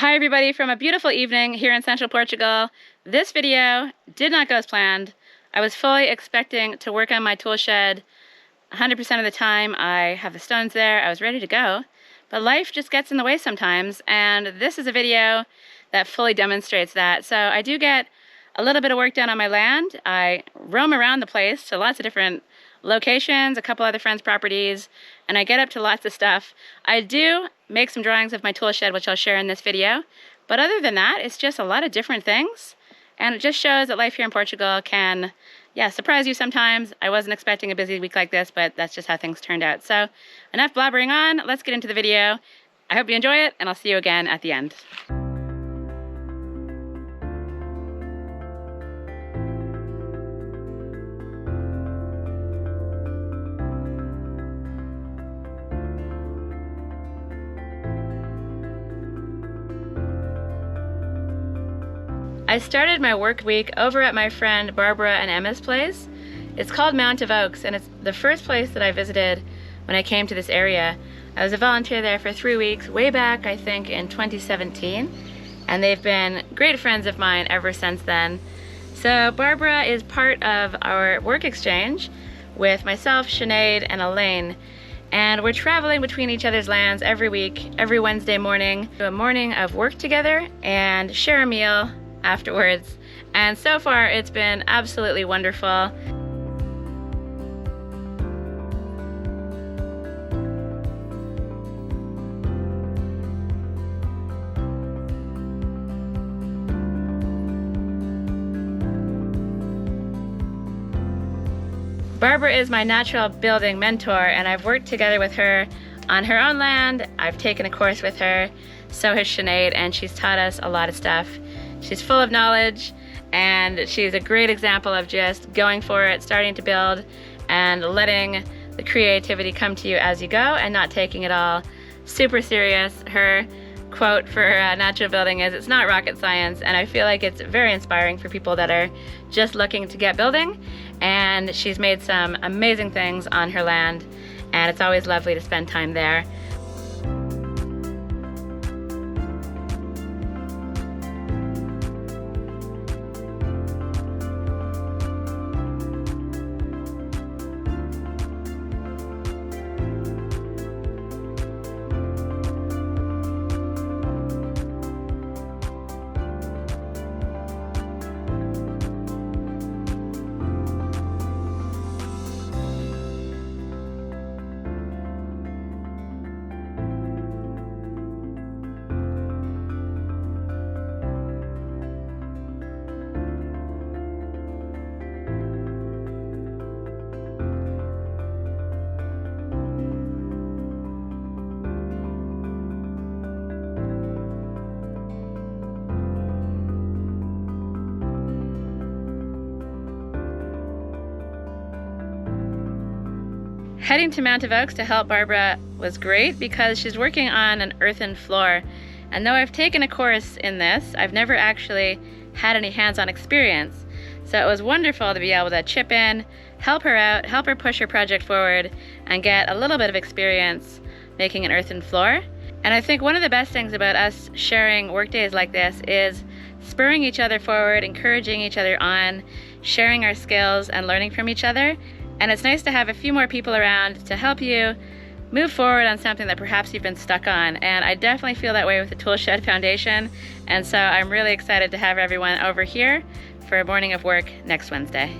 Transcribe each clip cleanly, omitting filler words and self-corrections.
Hi everybody from a beautiful evening here in Central Portugal. This video did not go as planned. I was fully expecting to work on my tool shed 100% of the time. I have the stones there, I was ready to go, but life just gets in the way sometimes, and this is a video that fully demonstrates that. So I do get a little bit of work done on my land. I roam around the place to lots of different locations, a couple other friends' properties, and I get up to lots of stuff. I do make some drawings of my tool shed, which I'll share in this video, but other than that, it's just a lot of different things, and it just shows that life here in Portugal can, surprise you sometimes. I wasn't expecting a busy week like this, but that's just how things turned out. So enough blabbering on, let's get into the video. I hope you enjoy it, and I'll see you again at the end. I started my work week over at my friend Barbara and Emma's place. It's called Mount of Oaks, and it's the first place that I visited when I came to this area. I was a volunteer there for 3 weeks, way back I think in 2017, and they've been great friends of mine ever since then. So Barbara is part of our work exchange with myself, Sinead, and Elaine, and we're traveling between each other's lands every week, every Wednesday morning, do a morning of work together and share a meal afterwards, and so far it's been absolutely wonderful. Barbara is my natural building mentor, and I've worked together with her on her own land. I've taken a course with her, so has Sinead, and she's taught us a lot of stuff. She's full of knowledge, and she's a great example of just going for it, starting to build, and letting the creativity come to you as you go, and not taking it all super serious. Her quote for natural building is, "It's not rocket science," and I feel like it's very inspiring for people that are just looking to get building, and she's made some amazing things on her land, and it's always lovely to spend time there. Heading to Mount of Oaks to help Barbara was great because she's working on an earthen floor. And though I've taken a course in this, I've never actually had any hands-on experience. So it was wonderful to be able to chip in, help her out, help her push her project forward, and get a little bit of experience making an earthen floor. And I think one of the best things about us sharing work days like this is spurring each other forward, encouraging each other on, sharing our skills and learning from each other. And it's nice to have a few more people around to help you move forward on something that perhaps you've been stuck on. And I definitely feel that way with the Tool Shed Foundation. And so I'm really excited to have everyone over here for a morning of work next Wednesday.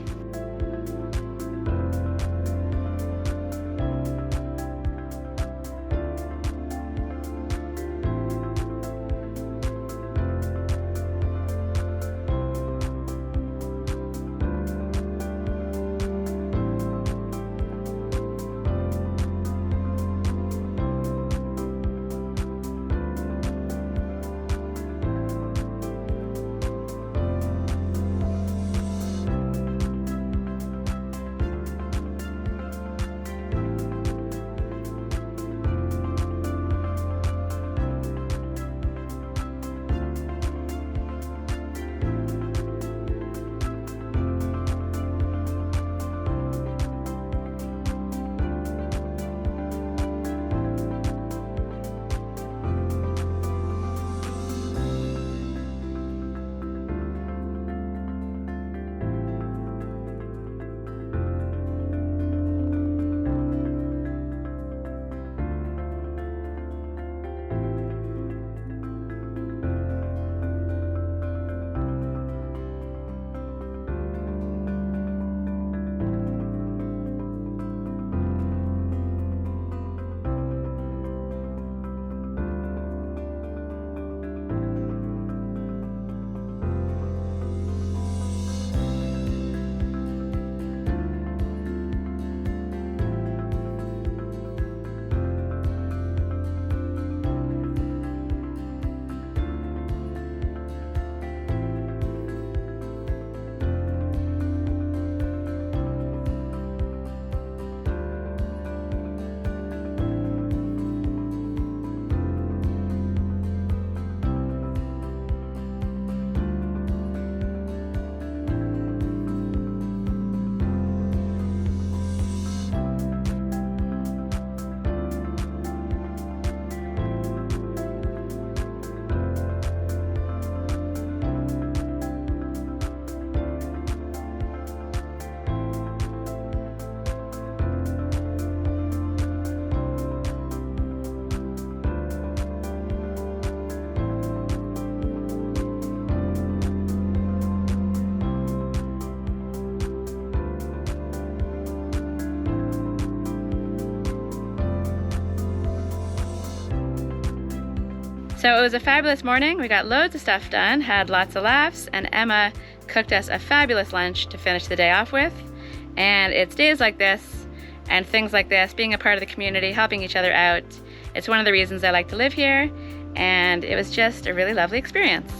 So it was a fabulous morning. We got loads of stuff done, had lots of laughs, and Emma cooked us a fabulous lunch to finish the day off with. And it's days like this and things like this, being a part of the community, helping each other out. It's one of the reasons I like to live here, and it was just a really lovely experience.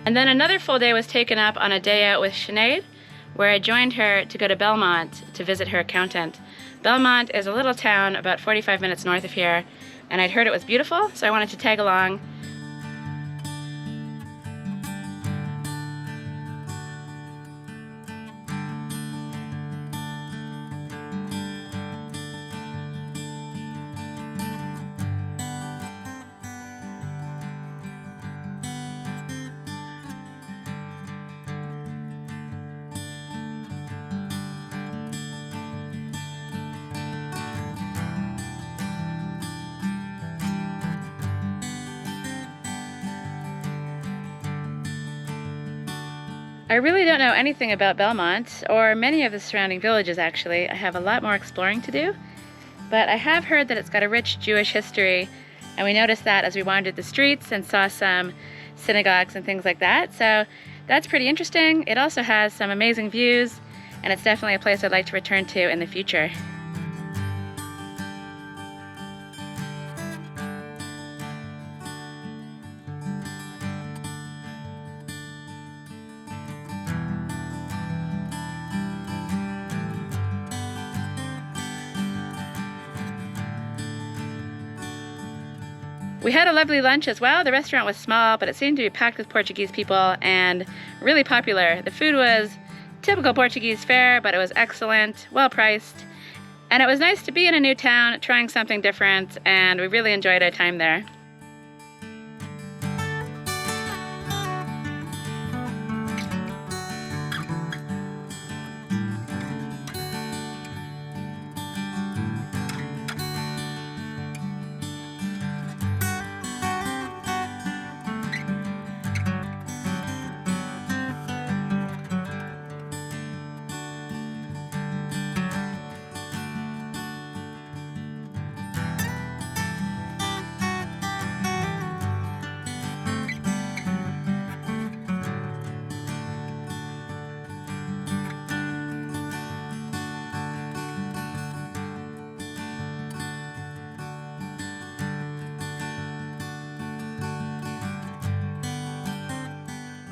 And then another full day was taken up on a day out with Sinead, where I joined her to go to Belmont to visit her accountant. Belmont is a little town about 45 minutes north of here, and I'd heard it was beautiful, so I wanted to tag along. I really don't know anything about Belmont, or many of the surrounding villages actually. I have a lot more exploring to do, but I have heard that it's got a rich Jewish history, and we noticed that as we wandered the streets and saw some synagogues and things like that, so that's pretty interesting. It also has some amazing views, and it's definitely a place I'd like to return to in the future. We had a lovely lunch as well. The restaurant was small, but it seemed to be packed with Portuguese people and really popular. The food was typical Portuguese fare, but it was excellent, well priced. And it was nice to be in a new town, trying something different, and we really enjoyed our time there.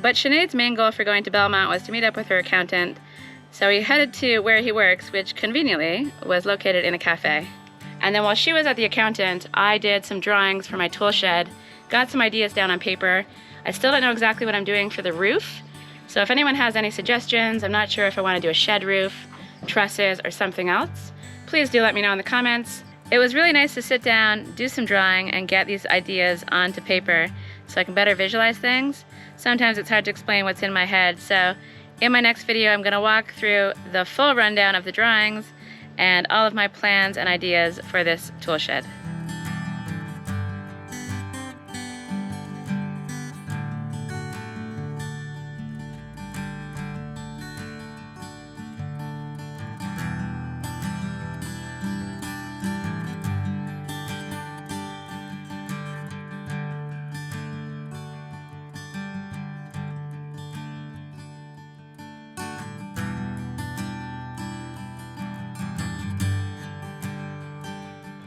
But Sinead's main goal for going to Belmont was to meet up with her accountant, so we headed to where he works, which conveniently was located in a cafe. And then while she was at the accountant, I did some drawings for my tool shed, got some ideas down on paper. I still don't know exactly what I'm doing for the roof, so if anyone has any suggestions, I'm not sure if I want to do a shed roof, trusses, or something else, please do let me know in the comments. It was really nice to sit down, do some drawing, and get these ideas onto paper so I can better visualize things. Sometimes it's hard to explain what's in my head, so in my next video I'm going to walk through the full rundown of the drawings and all of my plans and ideas for this tool shed.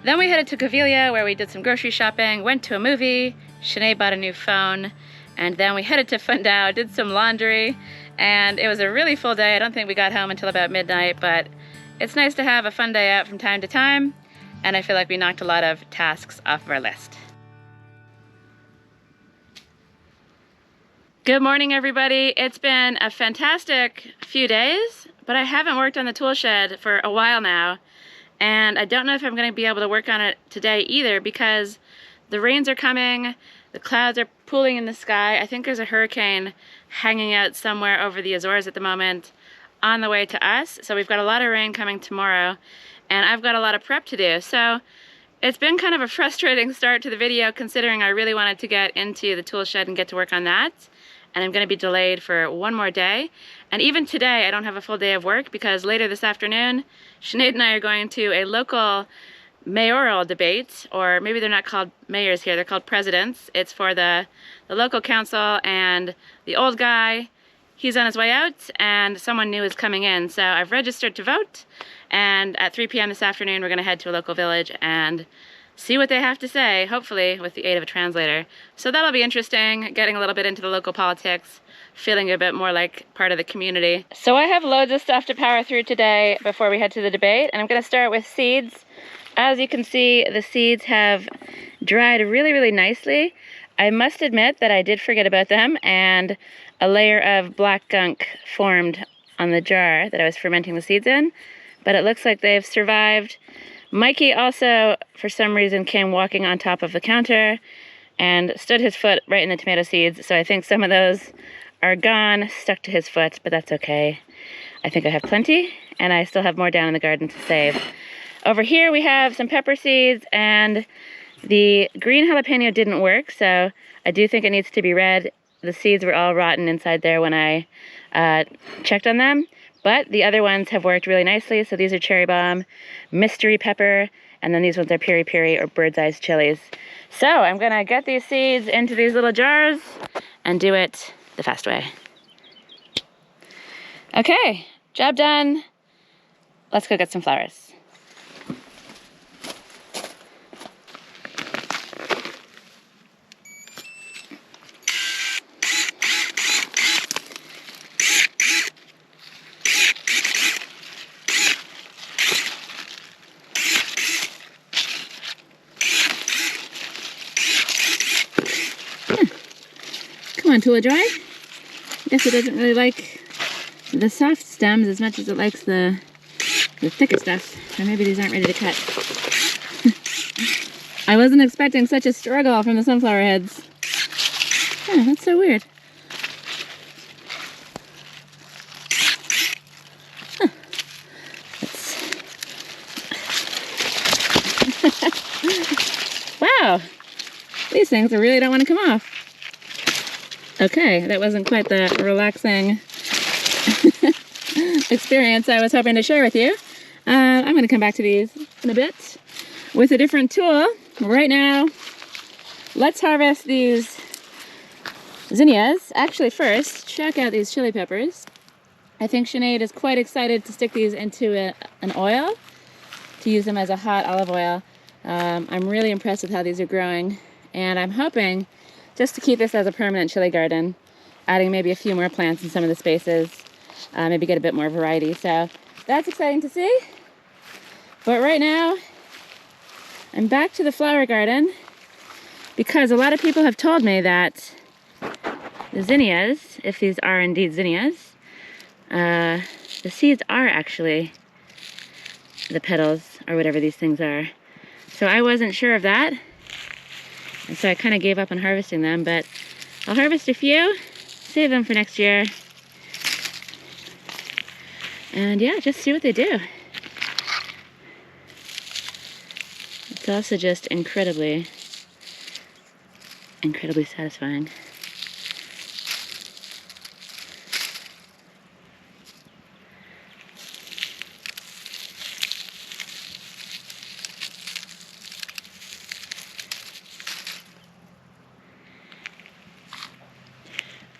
Then we headed to Gavilia, where we did some grocery shopping, went to a movie, Sinead bought a new phone, and then we headed to Fundao, did some laundry, and it was a really full day. I don't think we got home until about midnight, but it's nice to have a fun day out from time to time, and I feel like we knocked a lot of tasks off of our list. Good morning, everybody. It's been a fantastic few days, but I haven't worked on the tool shed for a while now. And I don't know if I'm going to be able to work on it today either, because the rains are coming, The clouds are pooling in the sky. I think there's a hurricane hanging out somewhere over the Azores at the moment on the way to us. So we've got a lot of rain coming tomorrow, and I've got a lot of prep to do. So it's been kind of a frustrating start to the video, considering I really wanted to get into the tool shed and get to work on that. And I'm going to be delayed for one more day. And even today, I don't have a full day of work because later this afternoon, Sinead and I are going to a local mayoral debate, or maybe they're not called mayors here, they're called presidents. It's for the local council, and the old guy, he's on his way out, and someone new is coming in. So I've registered to vote, and at 3 p.m. this afternoon, we're going to head to a local village and see what they have to say, hopefully with the aid of a translator. So that'll be interesting, getting a little bit into the local politics, feeling a bit more like part of the community. So I have loads of stuff to power through today before we head to the debate, and I'm going to start with seeds. As you can see, the seeds have dried really, really nicely. I must admit that I did forget about them, and a layer of black gunk formed on the jar that I was fermenting the seeds in, but it looks like they've survived. Mikey also, for some reason, came walking on top of the counter and stood his foot right in the tomato seeds, so I think some of those are gone, stuck to his foot, but that's okay. I think I have plenty, and I still have more down in the garden to save. Over here we have some pepper seeds, and the green jalapeno didn't work, so I do think it needs to be red. The seeds were all rotten inside there when I checked on them. But the other ones have worked really nicely. So these are cherry bomb, mystery pepper, and then these ones are piri piri or bird's eyes chilies. So I'm gonna get these seeds into these little jars and do it the fast way. Okay, job done. Let's go get some flowers. Come on, Tula Dry. I guess it doesn't really like the soft stems as much as it likes the thicker stuff. Or maybe these aren't ready to cut. I wasn't expecting such a struggle from the sunflower heads. Oh, that's so weird. Huh. Wow, these things I really don't want to come off. Okay, that wasn't quite the relaxing experience I was hoping to share with you. I'm going to come back to these in a bit with a different tool. Right now, let's harvest these zinnias. Actually, first, check out these chili peppers. I think Sinead is quite excited to stick these into an oil, to use them as a hot olive oil. I'm really impressed with how these are growing, and I'm hoping just to keep this as a permanent chili garden, adding maybe a few more plants in some of the spaces, maybe get a bit more variety. So that's exciting to see. But right now, I'm back to the flower garden because a lot of people have told me that the zinnias, if these are indeed zinnias, the seeds are actually the petals or whatever these things are. So I wasn't sure of that. And so I kind of gave up on harvesting them, but I'll harvest a few, save them for next year, and yeah, just see what they do. It's also just incredibly, incredibly satisfying.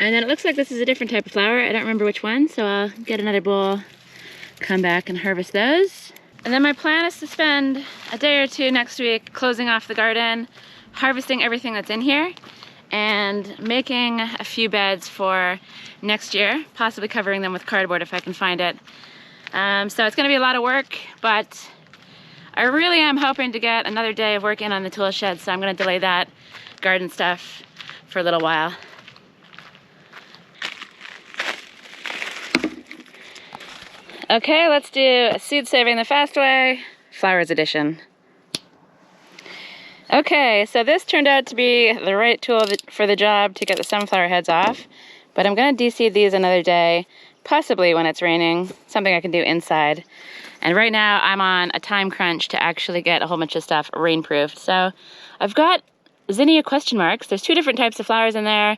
And then it looks like this is a different type of flower. I don't remember which one, so I'll get another bowl, come back and harvest those. And then my plan is to spend a day or two next week closing off the garden, harvesting everything that's in here, and making a few beds for next year, possibly covering them with cardboard if I can find it. So it's gonna be a lot of work, but I really am hoping to get another day of work in on the tool shed, so I'm gonna delay that garden stuff for a little while. Okay, let's do seed saving the fast way, flowers edition. Okay, so this turned out to be the right tool for the job to get the sunflower heads off, but I'm gonna de-seed these another day, possibly when it's raining, something I can do inside. And right now I'm on a time crunch to actually get a whole bunch of stuff rainproofed. So I've got zinnia question marks. There's two different types of flowers in there.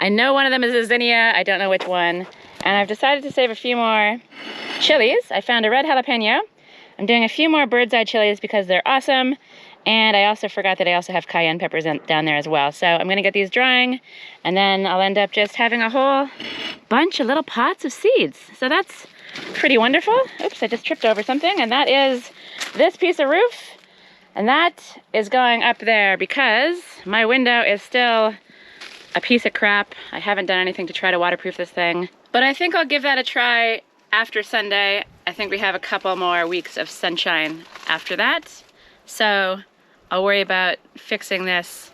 I know one of them is a zinnia, I don't know which one. And I've decided to save a few more chilies. I found a red jalapeno. I'm doing a few more bird's eye chilies because they're awesome. And I also forgot that I also have cayenne peppers down there as well. So I'm gonna get these drying, and then I'll end up just having a whole bunch of little pots of seeds. So that's pretty wonderful. Oops, I just tripped over something, and that is this piece of roof. And that is going up there because my window is still a piece of crap. I haven't done anything to try to waterproof this thing. But I think I'll give that a try after Sunday. I think we have a couple more weeks of sunshine after that. So I'll worry about fixing this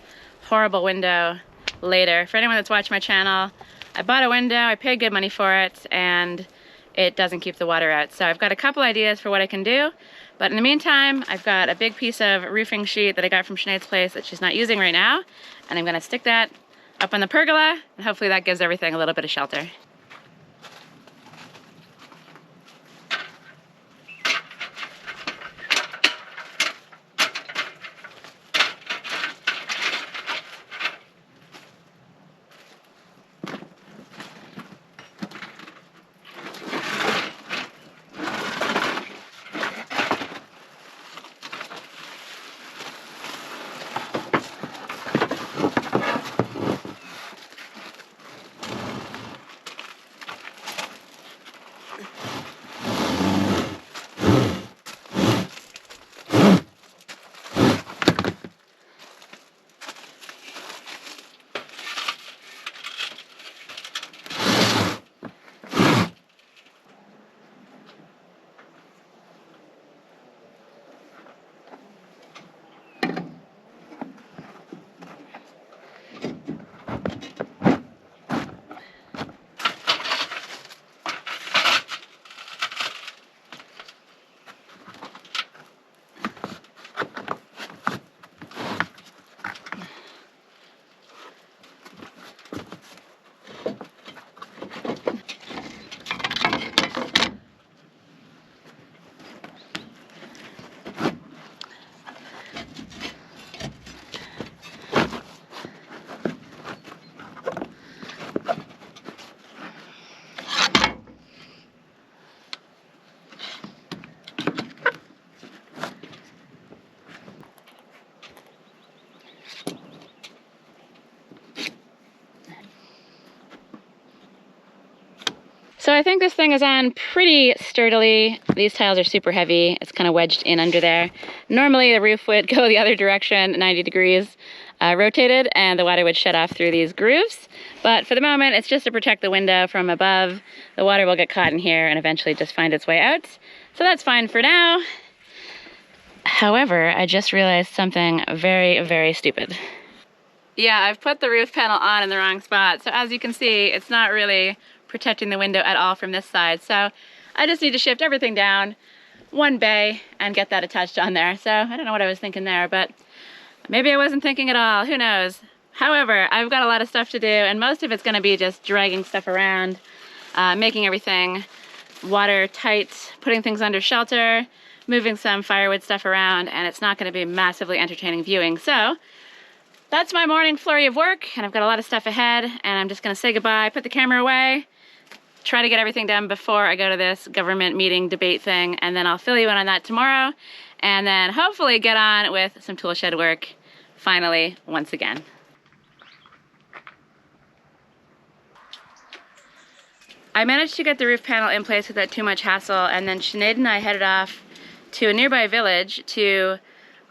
horrible window later. For anyone that's watched my channel, I bought a window, I paid good money for it, and it doesn't keep the water out. So I've got a couple ideas for what I can do, but in the meantime, I've got a big piece of roofing sheet that I got from Sinead's place that she's not using right now, and I'm gonna stick that up on the pergola, and hopefully that gives everything a little bit of shelter. So I think this thing is on pretty sturdily. These tiles are super heavy. It's kind of wedged in under there. Normally the roof would go the other direction, 90 degrees rotated, and the water would shut off through these grooves. But for the moment, it's just to protect the window from above. The water will get caught in here and eventually just find its way out. So that's fine for now. However, I just realized something very, very stupid. Yeah, I've put the roof panel on in the wrong spot. So as you can see, it's not really protecting the window at all from this side. So I just need to shift everything down one bay and get that attached on there. So I don't know what I was thinking there, but maybe I wasn't thinking at all, who knows. However, I've got a lot of stuff to do, and most of it's gonna be just dragging stuff around, making everything watertight, putting things under shelter, moving some firewood stuff around, and it's not gonna be massively entertaining viewing. So that's my morning flurry of work, and I've got a lot of stuff ahead, and I'm just gonna say goodbye, put the camera away, try to get everything done before I go to this government meeting debate thing, and then I'll fill you in on that tomorrow, and then hopefully get on with some tool shed work finally once again. I managed to get the roof panel in place without too much hassle, and then Sinead and I headed off to a nearby village to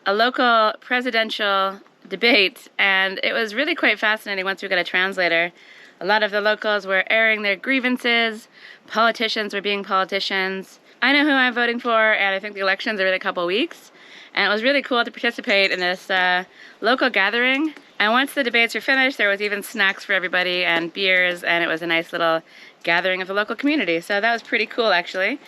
a local presidential debate, and it was really quite fascinating once we got a translator. A lot of the locals were airing their grievances, politicians were being politicians. I know who I'm voting for, and I think the elections are in a couple weeks, and it was really cool to participate in this local gathering. And once the debates were finished, there was even snacks for everybody and beers, and it was a nice little gathering of the local community. So that was pretty cool, actually.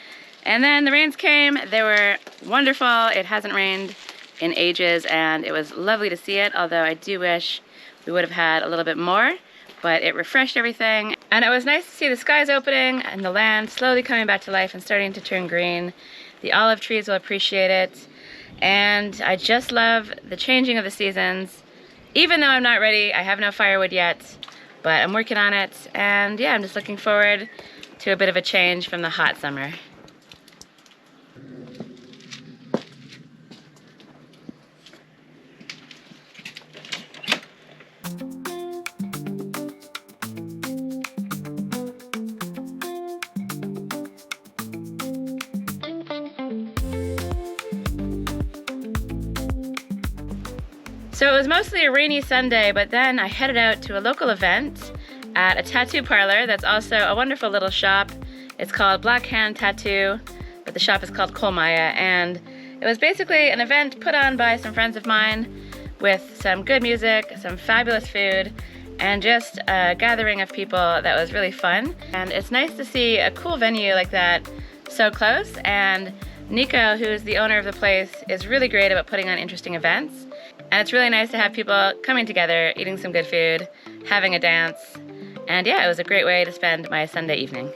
And then the rains came. They were wonderful. It hasn't rained in ages, and it was lovely to see it, although I do wish we would have had a little bit more, but it refreshed everything. And it was nice to see the skies opening and the land slowly coming back to life and starting to turn green. The olive trees will appreciate it. And I just love the changing of the seasons. Even though I'm not ready, I have no firewood yet, but I'm working on it. And yeah, I'm just looking forward to a bit of a change from the hot summer. So it was mostly a rainy Sunday, but then I headed out to a local event at a tattoo parlor that's also a wonderful little shop. It's called Black Hand Tattoo, but the shop is called Kolmaya, and it was basically an event put on by some friends of mine with some good music, some fabulous food, and just a gathering of people that was really fun. And it's nice to see a cool venue like that so close, and Nico, who's the owner of the place, is really great about putting on interesting events. And it's really nice to have people coming together, eating some good food, having a dance. And yeah, it was a great way to spend my Sunday evening.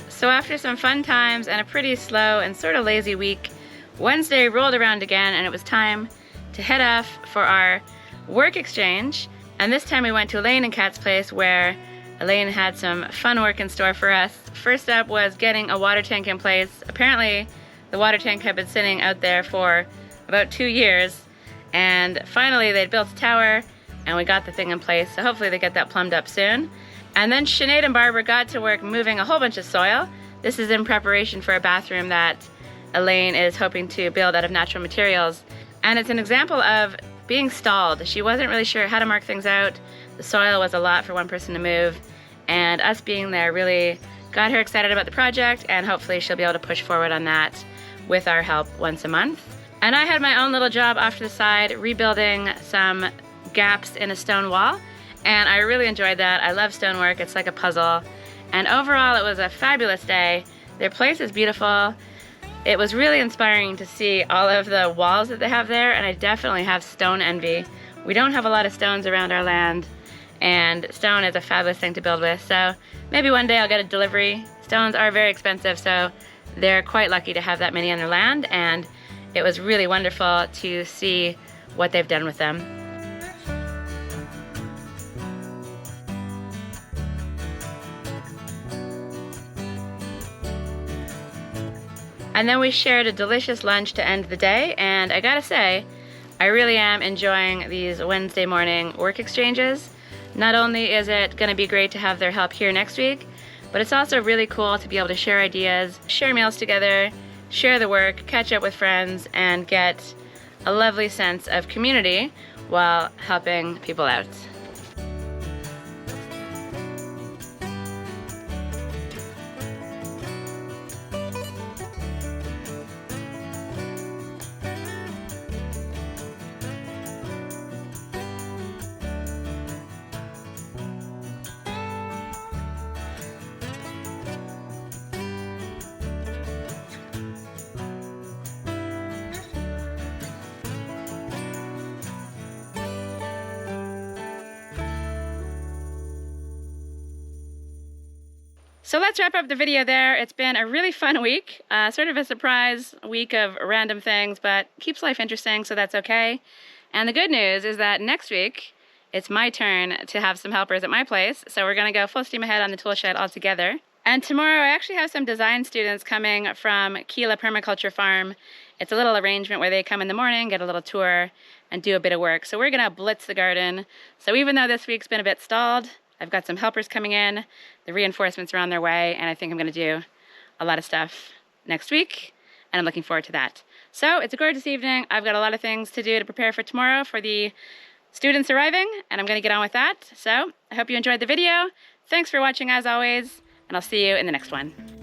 So after some fun times and a pretty slow and sort of lazy week, Wednesday rolled around again and it was time to head off for our work exchange. And this time we went to Elaine and Kat's place, where Elaine had some fun work in store for us. First up was getting a water tank in place. Apparently the water tank had been sitting out there for about 2 years, and finally they'd built a tower and we got the thing in place, so hopefully they get that plumbed up soon. And then Sinead and Barbara got to work moving a whole bunch of soil. This is in preparation for a bathroom that Elaine is hoping to build out of natural materials. And it's an example of being stalled. She wasn't really sure how to mark things out. The soil was a lot for one person to move, and us being there really got her excited about the project, and hopefully she'll be able to push forward on that with our help once a month. And I had my own little job off to the side, rebuilding some gaps in a stone wall. And I really enjoyed that. I love stonework. It's like a puzzle. And overall, it was a fabulous day. Their place is beautiful. It was really inspiring to see all of the walls that they have there, and I definitely have stone envy. We don't have a lot of stones around our land, and stone is a fabulous thing to build with. So maybe one day I'll get a delivery. Stones are very expensive, so they're quite lucky to have that many on their land, and it was really wonderful to see what they've done with them. And then we shared a delicious lunch to end the day, and I gotta say, I really am enjoying these Wednesday morning work exchanges. Not only is it gonna be great to have their help here next week, but it's also really cool to be able to share ideas, share meals together, share the work, catch up with friends, and get a lovely sense of community while helping people out. So let's wrap up the video there. It's been a really fun week, sort of a surprise week of random things, but keeps life interesting, so that's okay. And the good news is that next week, it's my turn to have some helpers at my place, so we're gonna go full steam ahead on the tool shed all together. And tomorrow I actually have some design students coming from Keela Permaculture Farm. It's a little arrangement where they come in the morning, get a little tour, and do a bit of work. So we're gonna blitz the garden. So even though this week's been a bit stalled, I've got some helpers coming in, the reinforcements are on their way, and I think I'm gonna do a lot of stuff next week, and I'm looking forward to that. So it's a gorgeous evening. I've got a lot of things to do to prepare for tomorrow for the students arriving, and I'm gonna get on with that. So I hope you enjoyed the video. Thanks for watching as always, and I'll see you in the next one.